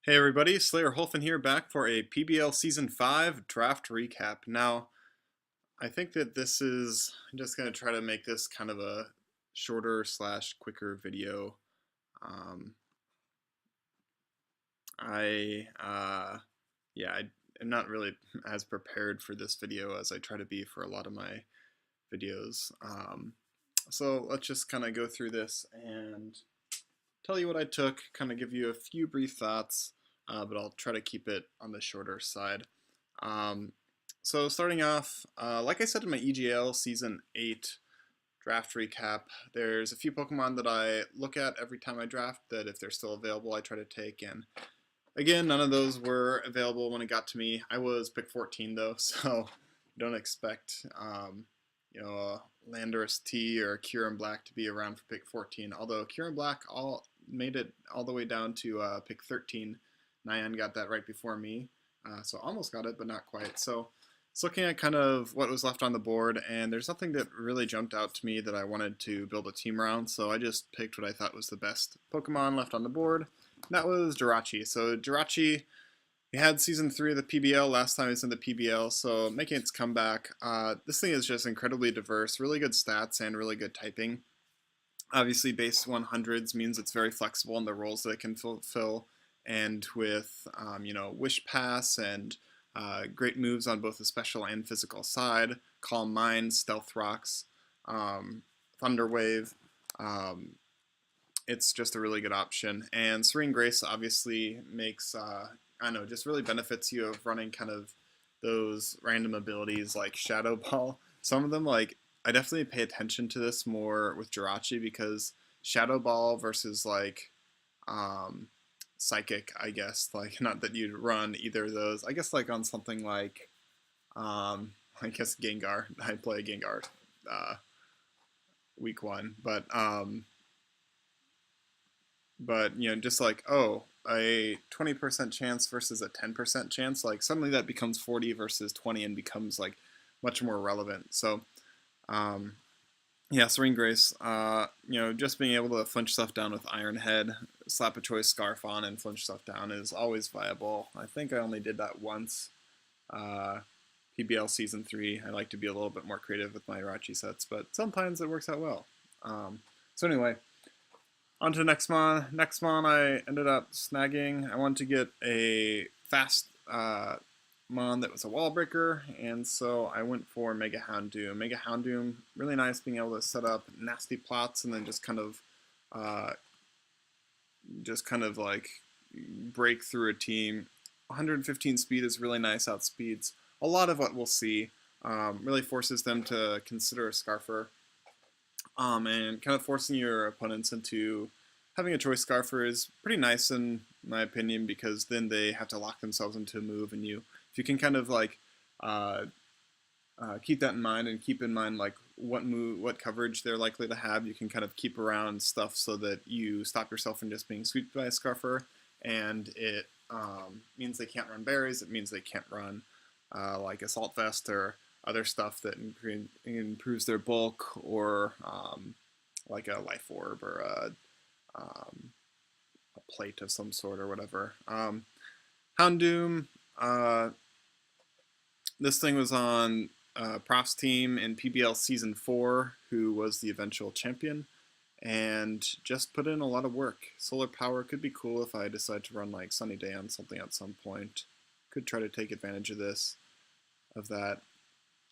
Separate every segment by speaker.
Speaker 1: Hey everybody, Slayer Holfin here, back for a PBL Season 5 Draft Recap. Now, I think that I'm just going to try to make this kind of a shorter slash quicker video. Um, I, uh, yeah, I am not really as prepared for this video as I try to be for a lot of my videos. So let's just kind of go through this and tell you what I took, kind of give you a few brief thoughts, but I'll try to keep it on the shorter side. Um, so starting off, like I said in my EGL Season 8 draft recap, there's a few Pokemon that I look at every time I draft that if they're still available I try to take, and again, none of those were available when it got to me. I was pick 14 though, so don't expect a Landorus T or Kyurem Black to be around for pick 14. Although Kyurem Black all made it all the way down to pick 13. Nyan got that right before me, so almost got it, but not quite. So it's looking at kind of what was left on the board, and there's nothing that really jumped out to me that I wanted to build a team around. So I just picked what I thought was the best Pokemon left on the board. And that was Jirachi. So Jirachi, we had Season 3 of the PBL last time it's in the PBL, so making its comeback. This thing is just incredibly diverse, really good stats and really good typing. Obviously, base 100s means it's very flexible in the roles that it can fulfill, and with Wish Pass and great moves on both the special and physical side, Calm Mind, Stealth Rocks, Thunder Wave. It's just a really good option. And Serene Grace obviously makes, I don't know, just really benefits you of running kind of those random abilities like Shadow Ball. Some of them, like, I definitely pay attention to this more with Jirachi because Shadow Ball versus, like, Psychic, I guess, like, not that you'd run either of those. I guess, like, on something like, I guess Gengar. I play Gengar week 1, but just like, oh, a 20% chance versus a 10% chance, like suddenly that becomes 40 versus 20 and becomes like much more relevant. So um, yeah, Serene Grace, just being able to flinch stuff down with Iron Head, slap a choice scarf on and flinch stuff down is always viable. I think I only did that once. PBL Season 3, I like to be a little bit more creative with my Irachi sets, but sometimes it works out well. So anyway, on to Nextmon. Nextmon I ended up snagging. I wanted to get a fast Mon that was a wall breaker, and so I went for Mega Houndoom. Mega Houndoom, really nice being able to set up nasty plots and then just kind of like break through a team. 115 speed is really nice, outspeeds a lot of what we'll see. Really forces them to consider a Scarfer. And kind of forcing your opponents into having a choice Scarfer is pretty nice in my opinion, because then they have to lock themselves into a move, and if you can kind of like keep that in mind and keep in mind like what coverage they're likely to have, you can kind of keep around stuff so that you stop yourself from just being swept by a Scarfer, and it means they can't run berries. It means they can't run like Assault Vest or other stuff that improves their bulk, or like a Life Orb or a plate of some sort or whatever. Houndoom, this thing was on Prof's team in PBL Season 4, who was the eventual champion, and just put in a lot of work. Solar Power could be cool if I decide to run like Sunny Day on something at some point. Could try to take advantage of that.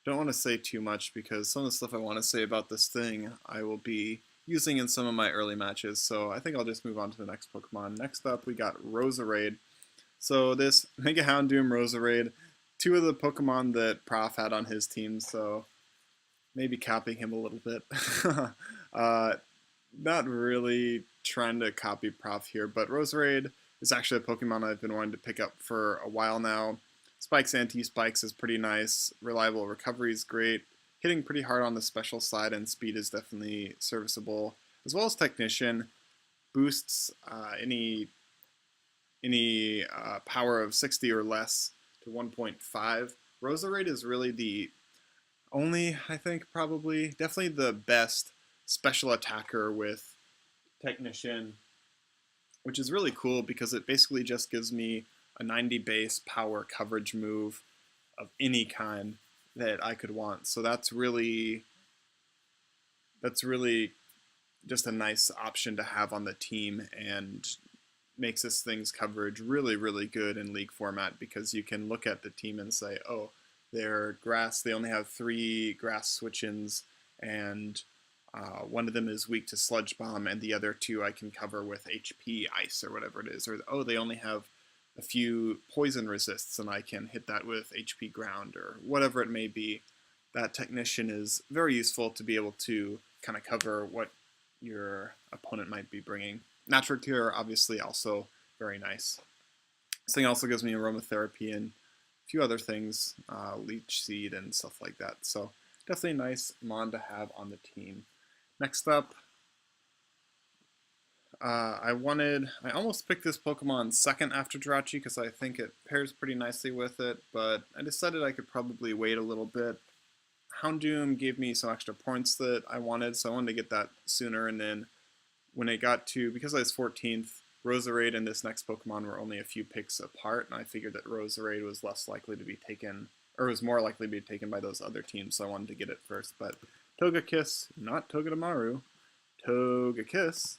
Speaker 1: Don't want to say too much because some of the stuff I want to say about this thing I will be using in some of my early matches, so I think I'll just move on to the next Pokemon. Next up, we got Roserade. So this Mega Houndoom, Roserade, two of the Pokemon that Prof had on his team, so maybe copying him a little bit. Not really trying to copy Prof here, but Roserade is actually a Pokemon I've been wanting to pick up for a while now. Spikes Anti-Spikes is pretty nice, reliable recovery is great, hitting pretty hard on the special side, and speed is definitely serviceable, as well as Technician boosts any power of 60 or less to 1.5. Roserade is really the only, I think, definitely the best special attacker with Technician which is really cool because it basically just gives me a 90 base power coverage move of any kind that I could want. So that's really just a nice option to have on the team, and makes this thing's coverage really, really good in League format, because you can look at the team and say, oh, they're grass, they only have 3 grass switch-ins, and one of them is weak to Sludge Bomb, and the other 2 I can cover with HP Ice or whatever it is. Or, oh, they only have a few poison resists, and I can hit that with HP Ground, or whatever it may be. That Technician is very useful to be able to kind of cover what your opponent might be bringing. Natural Cure, obviously, also very nice. This thing also gives me Aromatherapy and a few other things, Leech Seed and stuff like that. So definitely a nice mon to have on the team. Next up, I almost picked this Pokemon second after Jirachi because I think it pairs pretty nicely with it, but I decided I could probably wait a little bit. Houndoom gave me some extra points that I wanted, so I wanted to get that sooner, and then when it got to, because I was 14th, Roserade and this next Pokemon were only a few picks apart, and I figured that Roserade was less likely to be taken, or was more likely to be taken by those other teams, so I wanted to get it first. But Togekiss, not Togedemaru, Togekiss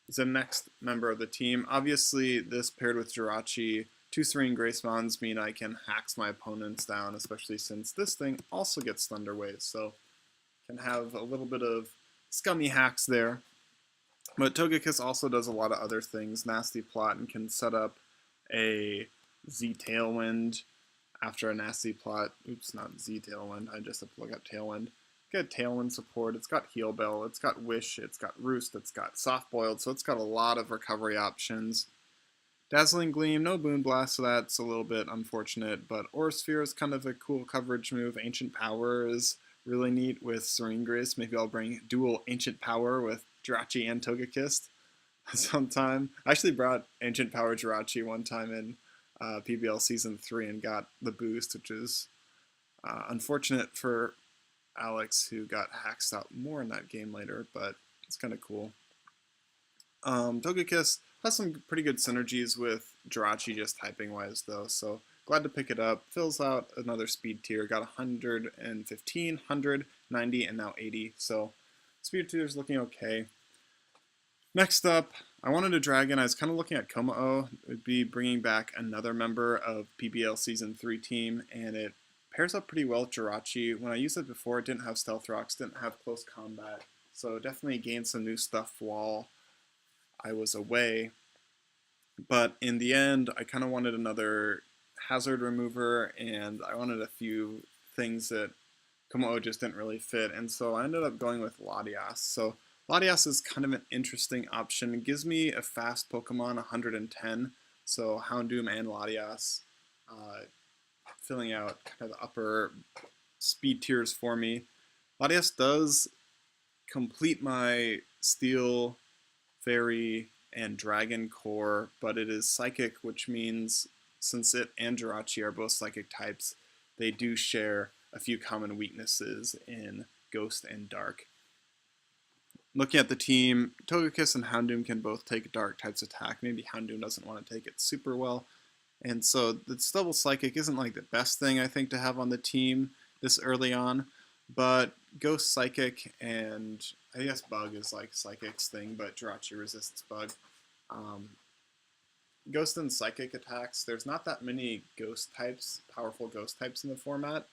Speaker 1: is the next member of the team. Obviously, this paired with Jirachi, 2 Serene Grace Mons mean I can hax my opponents down, especially since this thing also gets Thunder Wave, so can have a little bit of scummy hacks there. But Togekiss also does a lot of other things. Nasty Plot, and can set up a Z Tailwind after a Nasty Plot. Oops, not Z Tailwind. I just have to look up Tailwind. It's got Tailwind support. It's got Heal Bell. It's got Wish. It's got Roost. It's got Soft Boiled. So it's got a lot of recovery options. Dazzling Gleam, no Boon Blast, so that's a little bit unfortunate. But Aura Sphere is kind of a cool coverage move. Ancient Power is really neat with Serene Grace. Maybe I'll bring dual Ancient Power with Jirachi and Togekiss sometime. I actually brought Ancient Power Jirachi one time in PBL Season 3 and got the boost, which is unfortunate for Alex, who got hacked out more in that game later, but it's kind of cool. Togekiss has some pretty good synergies with Jirachi just typing wise though, so glad to pick it up. Fills out another speed tier, got 115, 100, 90, and now 80, so speed tier is looking okay. Next up, I wanted a dragon. I was kind of looking at Komao. It would be bringing back another member of PBL Season 3 team, and it pairs up pretty well with Jirachi. When I used it before, it didn't have Stealth Rocks, didn't have close combat, so definitely gained some new stuff while I was away. But in the end, I kind of wanted another hazard remover, and I wanted a few things that Komao just didn't really fit, and so I ended up going with Latias. So Latias is kind of an interesting option. It gives me a fast Pokemon, 110, so Houndoom and Latias, filling out kind of the upper speed tiers for me. Latias does complete my Steel, Fairy, and Dragon core, but it is Psychic, which means since it and Jirachi are both Psychic types, they do share a few common weaknesses in Ghost and Dark. Looking at the team, Togekiss and Houndoom can both take Dark types attack. Maybe Houndoom doesn't want to take it super well. And so the double Psychic isn't like the best thing I think to have on the team this early on. But Ghost Psychic and I guess Bug is like Psychic's thing, but Jirachi resists Bug. Ghost and Psychic attacks, there's not that many Ghost types, powerful Ghost types in the format.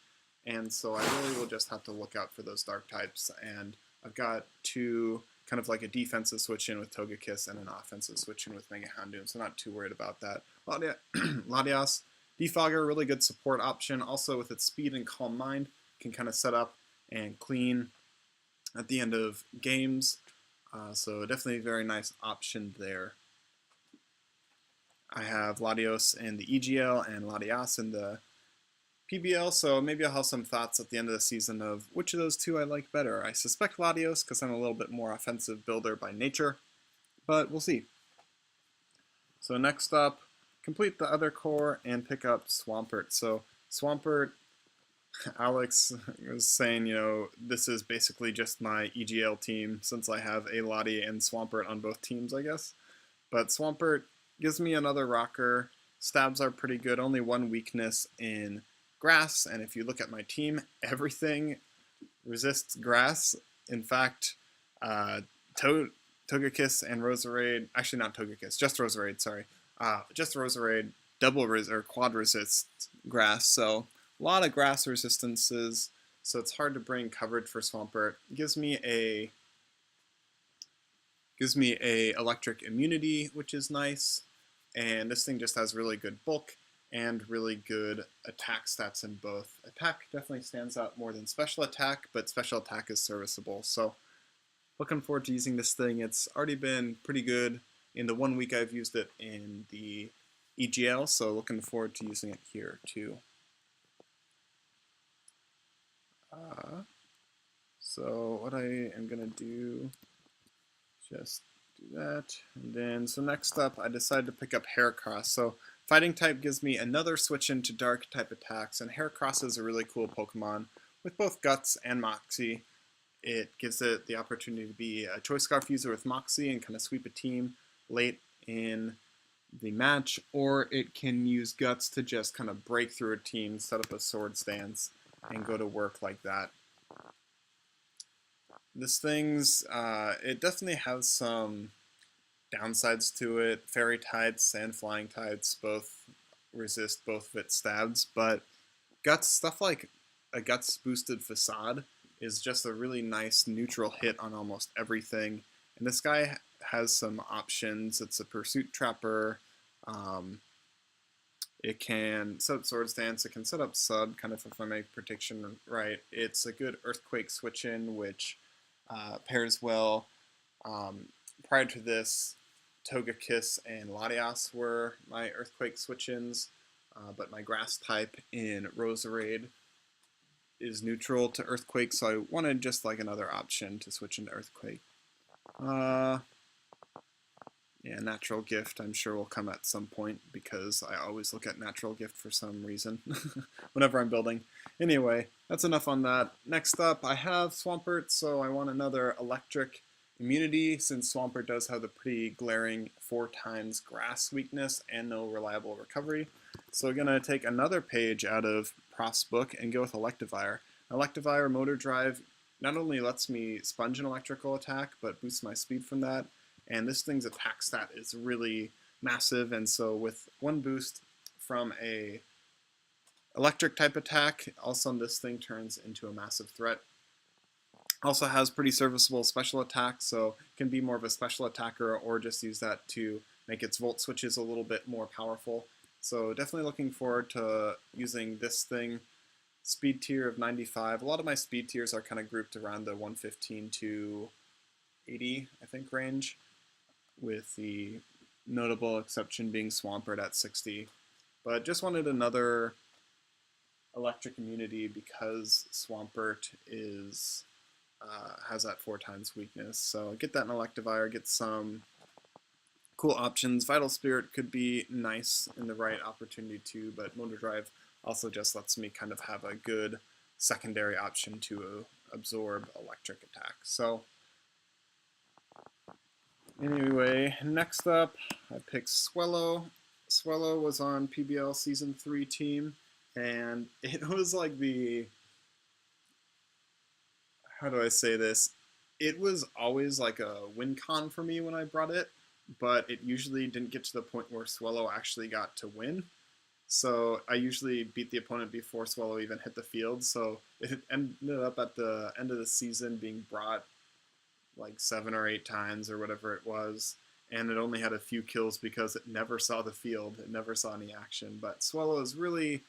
Speaker 1: And so I really will just have to look out for those Dark types. And I've got 2 kind of like a defensive switch in with Togekiss and an offensive switch in with Mega Houndoom, so not too worried about that. Latias, Defogger, really good support option. Also with its speed and Calm Mind, can kind of set up and clean at the end of games. So definitely a very nice option there. I have Latios in the EGL and Latias in the PBL, so maybe I'll have some thoughts at the end of the season of which of those 2 I like better. I suspect Latios because I'm a little bit more offensive builder by nature, but we'll see. So next up, complete the other core and pick up Swampert. So Swampert, Alex was saying, you know, this is basically just my EGL team since I have a Lati and Swampert on both teams, I guess. But Swampert gives me another rocker. Stabs are pretty good, only one weakness in grass, and if you look at my team, everything resists grass. In fact, uh, Togekiss and Roserade, actually not Togekiss, just Roserade, sorry. Just Roserade or quad resist grass, so a lot of grass resistances, so it's hard to bring coverage for Swampert. It gives me a electric immunity, which is nice, and this thing just has really good bulk and really good attack stats in both. Attack definitely stands out more than special attack, but special attack is serviceable. So looking forward to using this thing. It's already been pretty good in the 1 week I've used it in the EGL, so looking forward to using it here too. So what I am going to do, just do that, and then so next up I decided to pick up Heracross. So fighting type gives me another switch into dark type attacks, and Heracross is a really cool Pokemon with both Guts and Moxie. It gives it the opportunity to be a Choice Scarf user with Moxie and kind of sweep a team late in the match, or it can use Guts to just kind of break through a team, set up a Sword Stance, and go to work like that. This thing's, it definitely has some downsides to it. Fairy types and flying types both resist both of its stabs, but Guts, stuff like a Guts boosted Facade is just a really nice neutral hit on almost everything. And this guy has some options. It's a Pursuit Trapper. It can set up Sword Stance. It can set up Sud, kind of if I make prediction right. It's a good Earthquake switch-in, which pairs well. Prior to this, Togekiss and Latias were my Earthquake switch-ins, but my Grass type in Roserade is neutral to Earthquake, so I wanted just like another option to switch into Earthquake. Yeah, Natural Gift I'm sure will come at some point because I always look at Natural Gift for some reason whenever I'm building. Anyway, that's enough on that. Next up, I have Swampert, so I want another Electric immunity since Swampert does have the pretty glaring 4x grass weakness and no reliable recovery. So we're going to take another page out of Prof's book and go with Electivire. Electivire Motor Drive not only lets me sponge an electrical attack, but boosts my speed from that. And this thing's attack stat is really massive, and so with one boost from a electric type attack, all of a sudden this thing turns into a massive threat. Also has pretty serviceable special attack, so can be more of a special attacker or just use that to make its volt switches a little bit more powerful. So definitely looking forward to using this thing. Speed tier of 95. A lot of my speed tiers are kind of grouped around the 115 to 80, I think, range, with the notable exception being Swampert at 60. But just wanted another electric immunity because Swampert is has that 4x weakness. So get that in Electivire, get some cool options. Vital Spirit could be nice in the right opportunity too, but Motor Drive also just lets me kind of have a good secondary option to absorb electric attack. So anyway, next up, I picked Swellow. Swellow was on PBL Season 3 team, and it was like the, how do I say this? It was always like a win con for me when I brought it, but it usually didn't get to the point where Swellow actually got to win. So I usually beat the opponent before Swellow even hit the field, so it ended up at the end of the season being brought like 7 or 8 times or whatever it was, and it only had a few kills because it never saw the field, it never saw any action. But Swellow is really,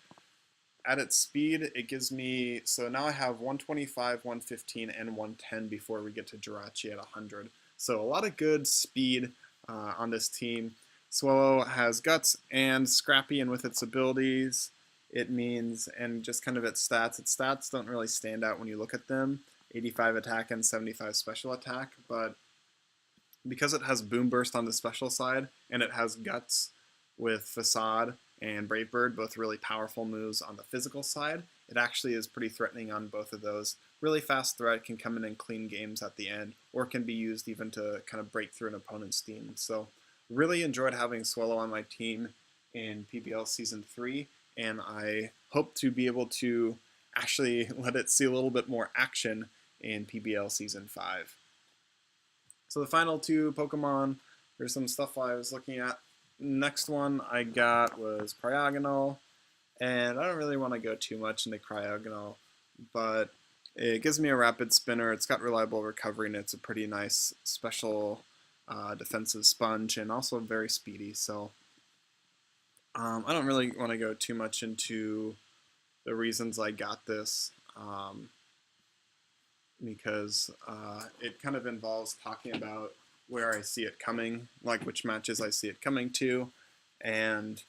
Speaker 1: at its speed, it gives me, so now I have 125, 115, and 110 before we get to Jirachi at 100. So a lot of good speed on this team. Swellow has Guts and Scrappy, and with its abilities, it means, and just kind of its stats don't really stand out when you look at them. 85 attack and 75 special attack, but because it has Boom Burst on the special side, and it has Guts with Facade and Brave Bird, both really powerful moves on the physical side, it actually is pretty threatening on both of those. Really fast threat, can come in and clean games at the end, or can be used even to kind of break through an opponent's team. So Really enjoyed having Swallow on my team in PBL Season 3, and I hope to be able to actually let it see a little bit more action in PBL Season 5. So the final two Pokemon, there's some stuff I was looking at. Next one I got was Cryogonal, and I don't really want to go too much into Cryogonal, but it gives me a rapid spinner, it's got reliable recovery, and it's a pretty nice special defensive sponge, and also very speedy, so I don't really want to go too much into the reasons I got this, because it kind of involves talking about where I see it coming, like which matches I see it coming to, and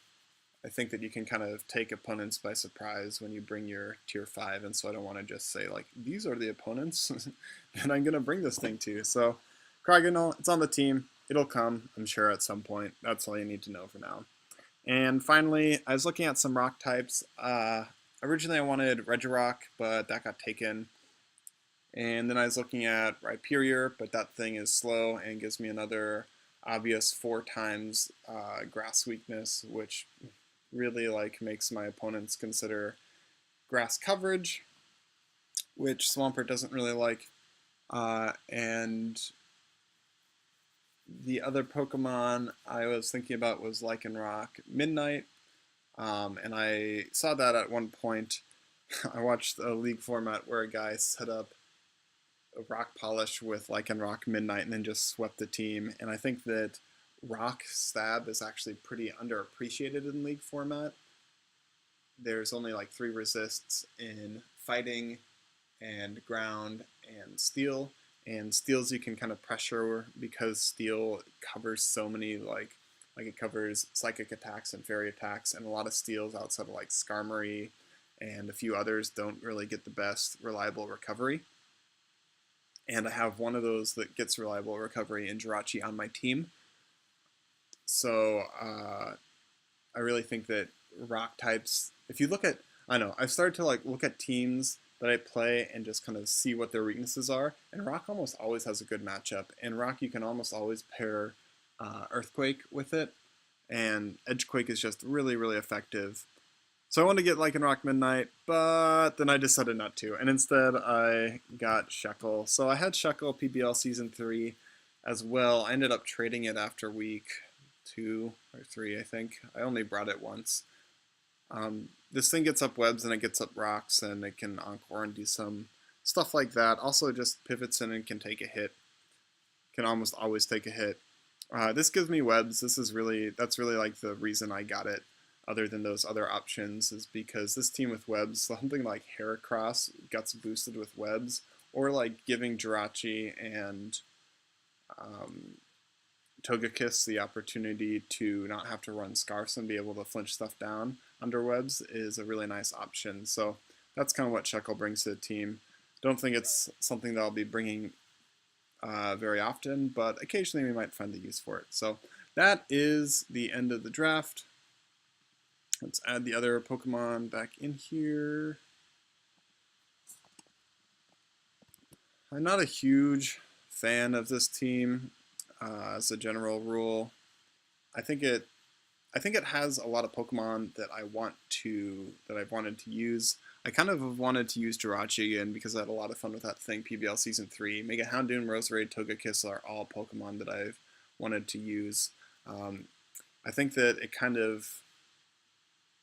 Speaker 1: I think that you can kind of take opponents by surprise when you bring your tier 5, and so I don't want to just say, like, these are the opponents that I'm going to bring this thing to. So, Cryogonal, it's on the team. It'll come, I'm sure, at some point. That's all you need to know for now. And finally, I was looking at some rock types. Originally I wanted Regirock, but that got taken. And then I was looking at Rhyperior, but that thing is slow and gives me another obvious 4 times grass weakness, which really makes my opponents consider grass coverage, which Swampert doesn't really like. And the other Pokemon I was thinking about was Lycanroc Midnight, and I saw that at one point. I watched a league format where a guy set up a Rock Polish with Lycanroc Midnight and then just swept the team, and I think that Rock Stab is actually pretty underappreciated in league format. There's only like 3 resists in fighting and ground and steel, and steels you can kind of pressure because steel covers so many like it covers psychic attacks and fairy attacks, and a lot of steels outside of like Skarmory and a few others don't really get the best reliable recovery. And I have one of those that gets reliable recovery in Jirachi on my team. So I really think that rock types, if you look at, I don't know, I've started to look at teams that I play and just kind of see what their weaknesses are, and rock almost always has a good matchup, and rock you can almost always pair Earthquake with it, and Edgequake is just really, really effective. So I wanted to get Lycanroc Midnight, but then I decided not to, and instead I got Shekel. So I had Shekel PBL Season 3 as well. I ended up trading it after week 2 or 3, I think. I only brought it once. This thing gets up webs and it gets up rocks, and it can encore and do some stuff like that. Also just pivots in and can take a hit. Can almost always take a hit. This gives me webs. That's really like the reason I got it, other than those other options, is because this team with webs, something like Heracross gets boosted with webs, or like giving Jirachi and Togekiss the opportunity to not have to run Scarfs and be able to flinch stuff down under webs is a really nice option. So that's kind of what Shekel brings to the team. Don't think it's something that I'll be bringing very often, but occasionally we might find the use for it. So that is the end of the draft. Let's add the other Pokemon back in here. I'm not a huge fan of this team as a general rule. I think it has a lot of Pokemon that I've wanted to use. I kind of have wanted to use Jirachi again because I had a lot of fun with that thing, PBL Season 3. Mega Houndoom, Roserade, Togekiss are all Pokemon that I've wanted to use. I think that it kind of,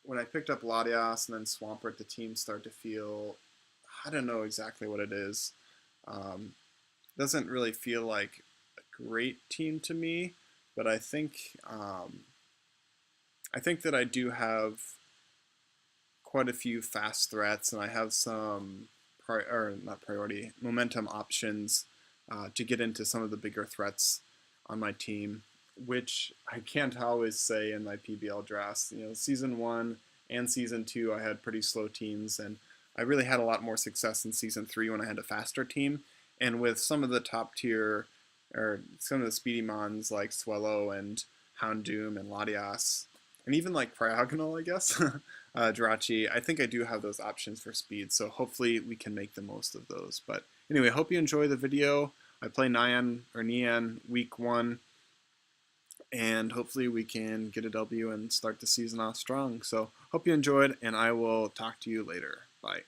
Speaker 1: when I picked up Latias and then Swampert, the team started to feel, I don't know exactly what it is. Doesn't really feel like a great team to me, but I think that I do have quite a few fast threats, and I have some momentum options to get into some of the bigger threats on my team, which I can't always say in my PBL drafts. You know, Season 1 and Season 2 I had pretty slow teams, and I really had a lot more success in Season 3 when I had a faster team. And with some of the top tier, or some of the speedy mons like Swallow and Houndoom and Latias, and even like Cryogonal, I guess, Jirachi, I think I do have those options for speed, so hopefully we can make the most of those. But anyway, I hope you enjoy the video. I play Nian week 1, and hopefully we can get a W and start the season off strong. So hope you enjoyed, and I will talk to you later. Bye.